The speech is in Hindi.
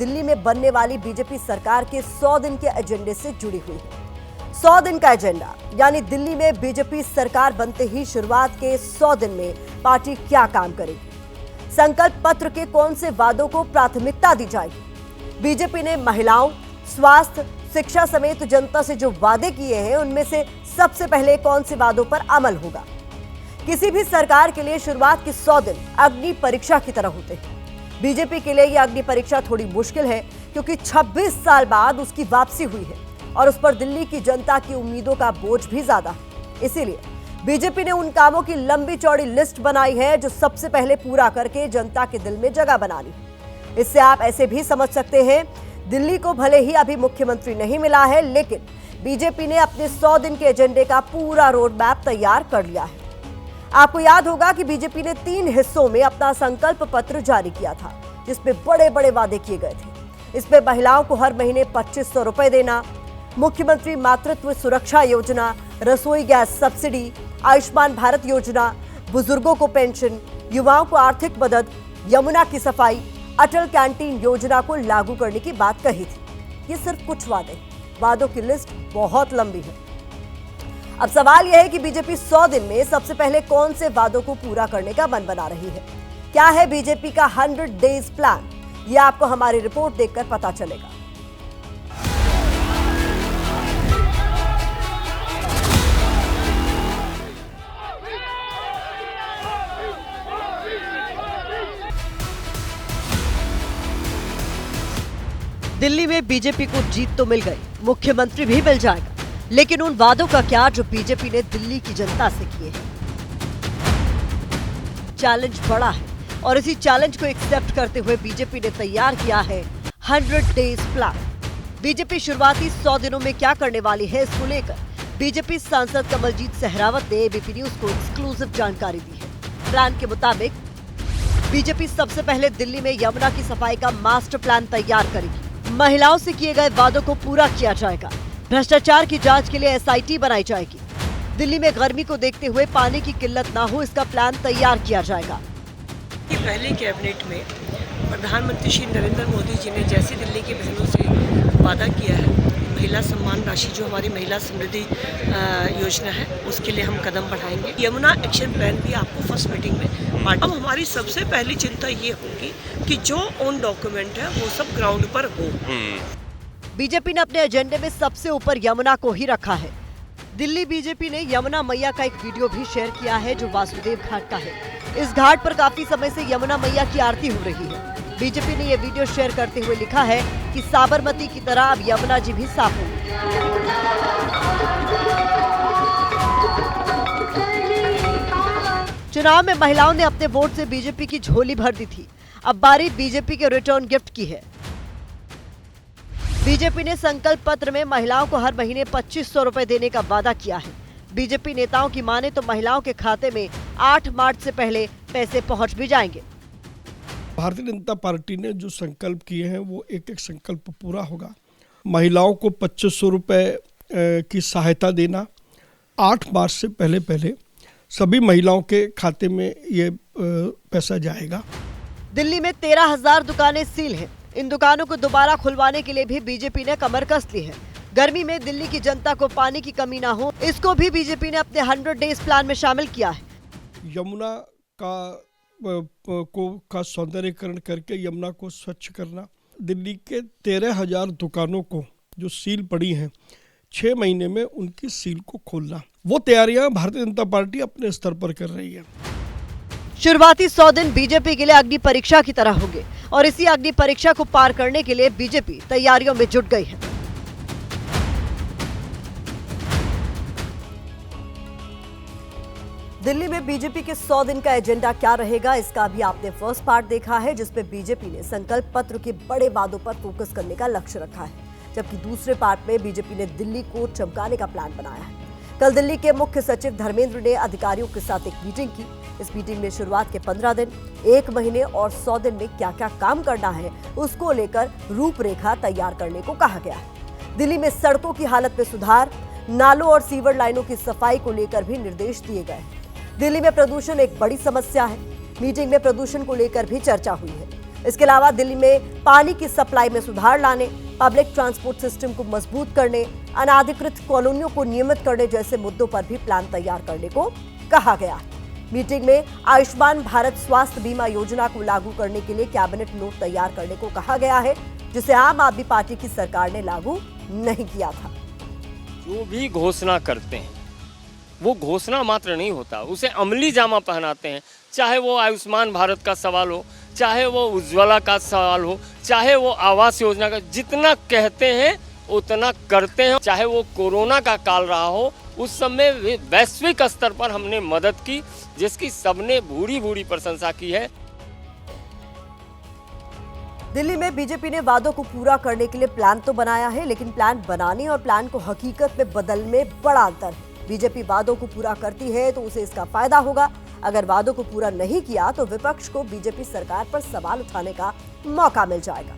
दिल्ली में बनने वाली बीजेपी सरकार के 100 दिन के एजेंडे से जुड़ी हुई है। 100 दिन का एजेंडा यानी दिल्ली में बीजेपी सरकार बनते ही शुरुआत के 100 दिन में पार्टी क्या काम करेगी, संकल्प पत्र के कौन से वादों को प्राथमिकता दी जाएगी, बीजेपी ने महिलाओं, स्वास्थ्य, शिक्षा समेत जनता से जो वादे किए हैं उनमें से सबसे पहले कौन से वादों पर अमल होगा। किसी भी सरकार के लिए शुरुआत के 100 दिन अग्नि परीक्षा की तरह होते हैं। बीजेपी के लिए यह अग्नि परीक्षा थोड़ी मुश्किल है क्योंकि 26 साल बाद उसकी वापसी हुई है और उस पर दिल्ली की जनता की उम्मीदों का बोझ भी ज्यादा है। इसीलिए बीजेपी ने उन कामों की लंबी चौड़ी लिस्ट बनाई है जो सबसे पहले पूरा करके जनता के दिल में जगह बनानी है। इससे आप ऐसे भी समझ सकते हैं, दिल्ली को भले ही अभी मुख्यमंत्री नहीं मिला है, लेकिन बीजेपी ने अपने 100 दिन के एजेंडे का पूरा रोड मैप तैयार कर लिया है। आपको याद होगा कि बीजेपी ने 3 हिस्सों में अपना संकल्प पत्र जारी किया था, जिसमें बड़े बड़े वादे किए गए थे। इसमें महिलाओं को हर महीने 2500 रुपए देना, मुख्यमंत्री मातृत्व सुरक्षा योजना, रसोई गैस सब्सिडी, आयुष्मान भारत योजना, बुजुर्गों को पेंशन, युवाओं को आर्थिक मदद, यमुना की सफाई, अटल कैंटीन योजना को लागू करने की बात कही थी। ये सिर्फ कुछ वादों की लिस्ट बहुत लंबी है। अब सवाल यह है कि बीजेपी 100 दिन में सबसे पहले कौन से वादों को पूरा करने का मन बना रही है। क्या है बीजेपी का 100 डेज प्लान, ये आपको हमारी रिपोर्ट देखकर पता चलेगा। दिल्ली में बीजेपी को जीत तो मिल गई, मुख्यमंत्री भी मिल जाएगा, लेकिन उन वादों का क्या जो बीजेपी ने दिल्ली की जनता से किए हैं। चैलेंज बड़ा है और इसी चैलेंज को एक्सेप्ट करते हुए बीजेपी ने तैयार किया है 100 डेज प्लान। बीजेपी शुरुआती 100 दिनों में क्या करने वाली है, इसको लेकर बीजेपी सांसद कमलजीत सहरावत ने एबीपी न्यूज को एक्सक्लूसिव जानकारी दी है। प्लान के मुताबिक बीजेपी सबसे पहले दिल्ली में यमुना की सफाई का मास्टर प्लान तैयार करेगी। महिलाओं से किए गए वादों को पूरा किया जाएगा। भ्रष्टाचार की जांच के लिए एसआईटी बनाई जाएगी। दिल्ली में गर्मी को देखते हुए पानी की किल्लत ना हो, इसका प्लान तैयार किया जाएगा। पहले कैबिनेट में प्रधानमंत्री श्री नरेंद्र मोदी जी ने जैसे दिल्ली की बहनों से वादा किया है, महिला सम्मान राशि जो हमारी महिला समृद्धि योजना है उसके लिए हम कदम बढ़ाएंगे। यमुना एक्शन प्लान भी आपको फर्स्ट मीटिंग में अब हमारी सबसे पहली चिंता ये होगी कि जो ऑन डॉक्यूमेंट है वो सब ग्राउंड पर हो। बीजेपी ने अपने एजेंडे में सबसे ऊपर यमुना को ही रखा है। दिल्ली बीजेपी ने यमुना मैया का एक वीडियो भी शेयर किया है जो वासुदेव घाट का है। इस घाट पर काफी समय से यमुना मैया की आरती हो रही है। बीजेपी ने यह वीडियो शेयर करते हुए लिखा है कि साबरमती की तरह अब यमुना जी भी साफ होंगी। चुनाव में महिलाओं ने अपने वोट से बीजेपी की झोली भर दी थी, अब बारी बीजेपी के रिटर्न गिफ्ट की है। बीजेपी ने संकल्प पत्र में महिलाओं को हर महीने 2500 रुपए देने का वादा किया है। बीजेपी नेताओं की माने तो महिलाओं के खाते में 8 मार्च से पहले पैसे पहुंच भी जाएंगे। भारतीय जनता पार्टी ने जो संकल्प किए हैं वो एक एक संकल्प पूरा होगा। महिलाओं को 2500 रुपए की सहायता देना, 8 मार्च से पहले सभी महिलाओं के खाते में ये पैसा जाएगा। दिल्ली में 13,000 दुकानें सील हैं। इन दुकानों को दोबारा खुलवाने के लिए भी बीजेपी ने कमर कस ली है। गर्मी में दिल्ली की जनता को पानी की कमी ना हो, इसको भी बीजेपी ने अपने 100 डेज प्लान में शामिल किया है। यमुना का सौंदर्यीकरण करके यमुना को स्वच्छ करना, दिल्ली के 13,000 दुकानों को जो सील पड़ी हैं 6 महीने में उनकी सील को खोलना, वो तैयारियां भारतीय जनता पार्टी अपने स्तर पर कर रही है। शुरुआती 100 दिन बीजेपी के लिए अग्नि परीक्षा की तरह होंगे और इसी अग्नि परीक्षा को पार करने के लिए बीजेपी तैयारियों में जुट गई है। दिल्ली में बीजेपी के 100 दिन का एजेंडा क्या रहेगा, इसका भी आपने फर्स्ट पार्ट देखा है जिसमें बीजेपी ने संकल्प पत्र के बड़े वादों पर फोकस करने का लक्ष्य रखा है, जबकि दूसरे पार्ट में बीजेपी ने दिल्ली को चमकाने का प्लान बनाया है। कल दिल्ली के मुख्य सचिव धर्मेंद्र ने अधिकारियों के साथ एक मीटिंग की। इस मीटिंग में शुरुआत के 15 दिन, 1 महीने और 100 दिन में क्या क्या काम करना है उसको लेकर रूपरेखा तैयार करने को कहा गया है। दिल्ली में सड़कों की हालत में सुधार, नालों और सीवर लाइनों की सफाई को लेकर भी निर्देश दिए गए। दिल्ली में प्रदूषण एक बड़ी समस्या है। मीटिंग में प्रदूषण को लेकर भी चर्चा हुई है। इसके अलावा दिल्ली में पानी की सप्लाई में सुधार लाने, पब्लिक ट्रांसपोर्ट सिस्टम को मजबूत करने, अनाधिकृत कॉलोनियों को नियमित करने जैसे मुद्दों पर भी प्लान तैयार करने को कहा गया है। मीटिंग में आयुष्मान भारत स्वास्थ्य बीमा योजना को लागू करने के लिए कैबिनेट नोट तैयार करने को कहा गया है, जिसे आम आदमी पार्टी की सरकार ने लागू नहीं किया था। जो भी घोषणा करते हैं वो घोषणा मात्र नहीं होता, उसे अमली जामा पहनाते हैं। चाहे वो आयुष्मान भारत का सवाल हो, चाहे वो उज्ज्वला का सवाल हो, चाहे वो आवास योजना का, जितना कहते हैं उतना करते हैं। चाहे वो कोरोना का काल रहा हो, उस समय वैश्विक स्तर पर हमने मदद की, जिसकी सबने भूरी भूरी प्रशंसा की है। दिल्ली में बीजेपी ने वादों को पूरा करने के लिए प्लान तो बनाया है, लेकिन प्लान बनाने और प्लान को हकीकत में बदलने में बड़ा अंतर है। बीजेपी वादों को पूरा करती है तो उसे इसका फायदा होगा, अगर वादों को पूरा नहीं किया तो विपक्ष को बीजेपी सरकार पर सवाल उठाने का मौका मिल जाएगा।